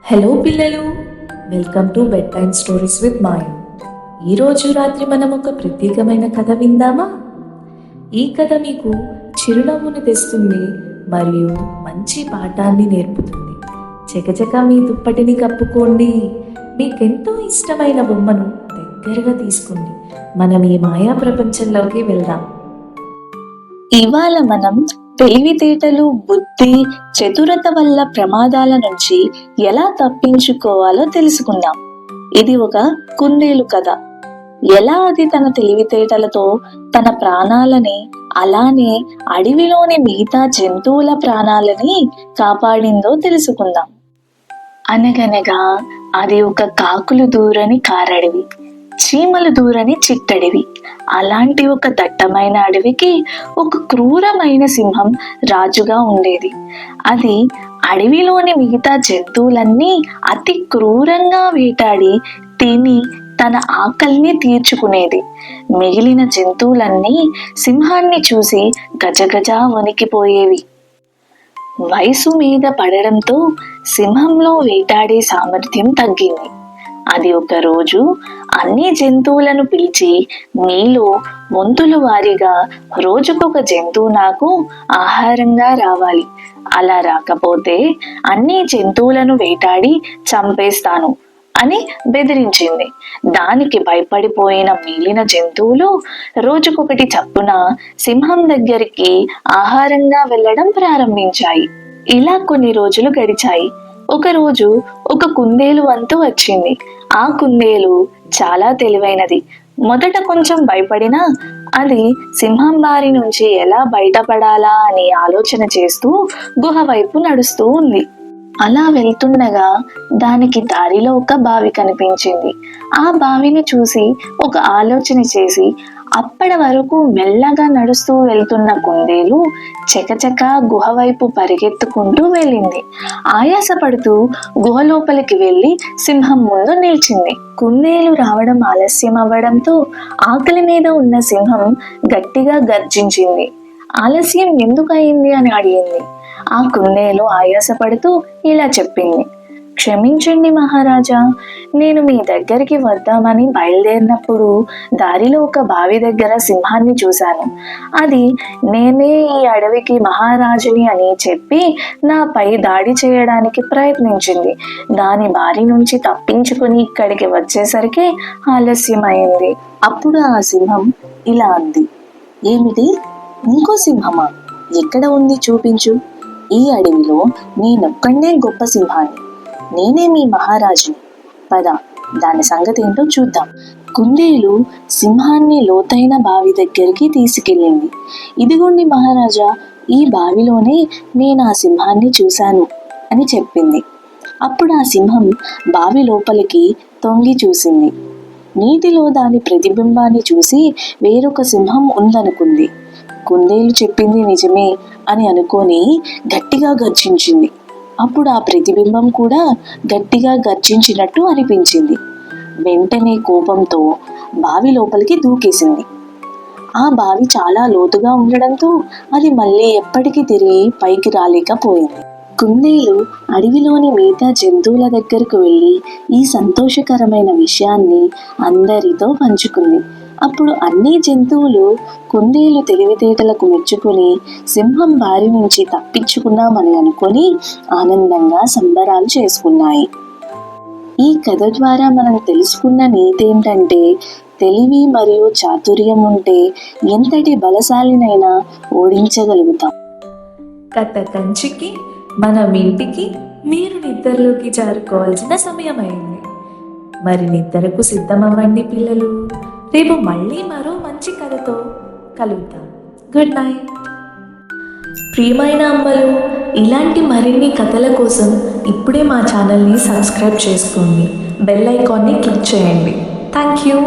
Hello పిల్లలు, welcome to bed time stories with Mayu. ఈరోజు రాత్రి మనం ఒక ప్రత్యేకమైన కథ విందామా? ఈ కథ మీకు చిరునవ్వును తెస్తుంది మరియు మంచి పాఠాన్ని నేర్పుతుంది. చకచక మీ దుప్పటిని కప్పుకోండి. మీకెంతో ఇష్టమైన బొమ్మను దగ్గరగా తీసుకోండి. మనం ఈ మాయా ప్రపంచంలోకి వెళ్దాం. ఇవాళ మనం తెలివితేటలు, బుద్ధి, చతురత వల్ల ప్రమాదాల నుంచి ఎలా తప్పించుకోవాలో తెలుసుకుందాం. ఇది ఒక కుందేలు కథ. ఎలా అది తన తెలివితేటలతో తన ప్రాణాలని, అలానే అడవిలోని మిగతా జంతువుల ప్రాణాలని కాపాడిందో తెలుసుకుందాం. అనగనగా అది ఒక కాకులు దూరని కారడవి, చీమలు దూరని చిట్టడివి. అలాంటి ఒక దట్టమైన అడవికి ఒక క్రూరమైన సింహం రాజుగా ఉండేది. అది అడవిలోని మిగతా జంతువులన్నీ అతి క్రూరంగా వేటాడి తిని తన ఆకలిని తీర్చుకునేది. మిగిలిన జంతువులన్నీ సింహాన్ని చూసి గజగజ వణికిపోయేవి. వయసు మీద పడడంతో సింహంలో వేటాడే సామర్థ్యం తగ్గింది. అది ఒక రోజు అన్ని జంతువులను పిలిచి, మీలో వంతుల వారీగా రోజుకొక జంతువు నాకు ఆహారంగా రావాలి. అలా రాకపోతే అన్ని జంతువులను వేటాడి చంపేస్తాను అని బెదిరించింది. దానికి భయపడిపోయిన మిగిలిన జంతువులు రోజుకొకటి చప్పున సింహం దగ్గరికి ఆహారంగా వెళ్ళడం ప్రారంభించాయి. ఇలా కొన్ని రోజులు గడిచాయి. ఒకరోజు ఒక కుందేలు వంతు వచ్చింది. ఆ కుందేలు చాలా తెలివైనది. మొదట కొంచెం భయపడినా అది సింహం బారి నుంచి ఎలా బయటపడాలా అని ఆలోచన చేస్తూ గుహ వైపు నడుస్తూ ఉంది. అలా వెళ్తుండగా దానికి దారిలో ఒక బావి కనిపించింది. ఆ బావిని చూసి ఒక ఆలోచన చేసి అప్పటి వరకు మెల్లగా నడుస్తూ వెళ్తున్న కుందేలు చకచక గుహ వైపు పరిగెత్తుకుంటూ వెళ్ళింది. ఆయాసపడుతూ గుహ లోపలికి వెళ్ళి సింహం ముందు నిలిచింది. కుందేలు రావడం ఆలస్యం అవ్వడంతో ఆకలి మీద ఉన్న సింహం గట్టిగా గర్జించింది. ఆలస్యం ఎందుకు అయింది అని అడిగింది. ఆ కుందేలు ఆయాసపడుతూ ఇలా చెప్పింది, క్షమించండి మహారాజా, నేను మీ దగ్గరికి వద్దామని బయలుదేరినప్పుడు దారిలో ఒక బావి దగ్గర సింహాన్ని చూశాను. అది నేనే ఈ అడవికి మహారాజుని అని చెప్పి నాపై దాడి చేయడానికి ప్రయత్నించింది. దాని బారి నుంచి తప్పించుకుని ఇక్కడికి వచ్చేసరికి ఆలస్యమైంది. అప్పుడు ఆ సింహం ఇలా అంది, ఏమిటి, ఇంకో సింహమా? ఎక్కడ ఉంది చూపించు. ఈ అడవిలో నేనొక్కడే గొప్ప సింహాన్ని, నేనే మీ మహారాజుని. పద, దాని సంగతి ఏంటో చూద్దాం. కుందేలు సింహాన్ని లోతైన బావి దగ్గరికి తీసుకెళ్ళింది. ఇదిగోండి మహారాజా, ఈ బావిలోనే నేను ఆ సింహాన్ని చూశాను అని చెప్పింది. అప్పుడు ఆ సింహం బావి లోపలికి తొంగి చూసింది. నీటిలో దాని ప్రతిబింబాన్ని చూసి వేరొక సింహం ఉందనుకుంది. కుందేలు చెప్పింది నిజమే అని అనుకొని గట్టిగా గర్జించింది. అప్పుడు ఆ ప్రతిబింబం కూడా గట్టిగా గర్జించినట్టు అనిపించింది. వెంటనే కోపంతో బావి లోపలికి దూకేసింది. ఆ బావి చాలా లోతుగా ఉండడంతో అది మళ్ళీ ఎప్పటికీ తిరిగి పైకి రాలేకపోయింది. కుందేలు అడవిలోని మిగతా జంతువుల దగ్గరకు వెళ్ళి ఈ సంతోషకరమైన విషయాన్ని అందరితో పంచుకుంది. అప్పుడు అన్ని జంతువులు కుందేలు తెలివితేటలకు మెచ్చుకొని సింహం బారి నుంచి తప్పించుకున్నామని అనుకొని ఆనందంగా సంబరాలు చేసుకున్నాయి. ఈ కథ ద్వారా మనం తెలుసుకున్న నీతి ఏంటంటే, తెలివి మరియు చాతుర్యం ఉంటే ఎంతటి బలశాలినైనా ఓడించగలుగుతాం. కథ కంచికి మనం ఇంటికి, మీరు నిద్రలోకి జారుకోవాల్సిన సమయం అయింది. మరి నిద్రకు సిద్ధమవ్వండి పిల్లలు. రేపు మళ్ళీ మరో మంచి కథతో కలుద్దాం. Good night. ప్రియమైన అమ్మలు, ఇలాంటి మరిన్ని కథల కోసం ఇప్పుడే మా ఛానల్ని సబ్స్క్రైబ్ చేసుకోండి. బెల్ ఐకాన్ని క్లిక్ చేయండి. Thank you.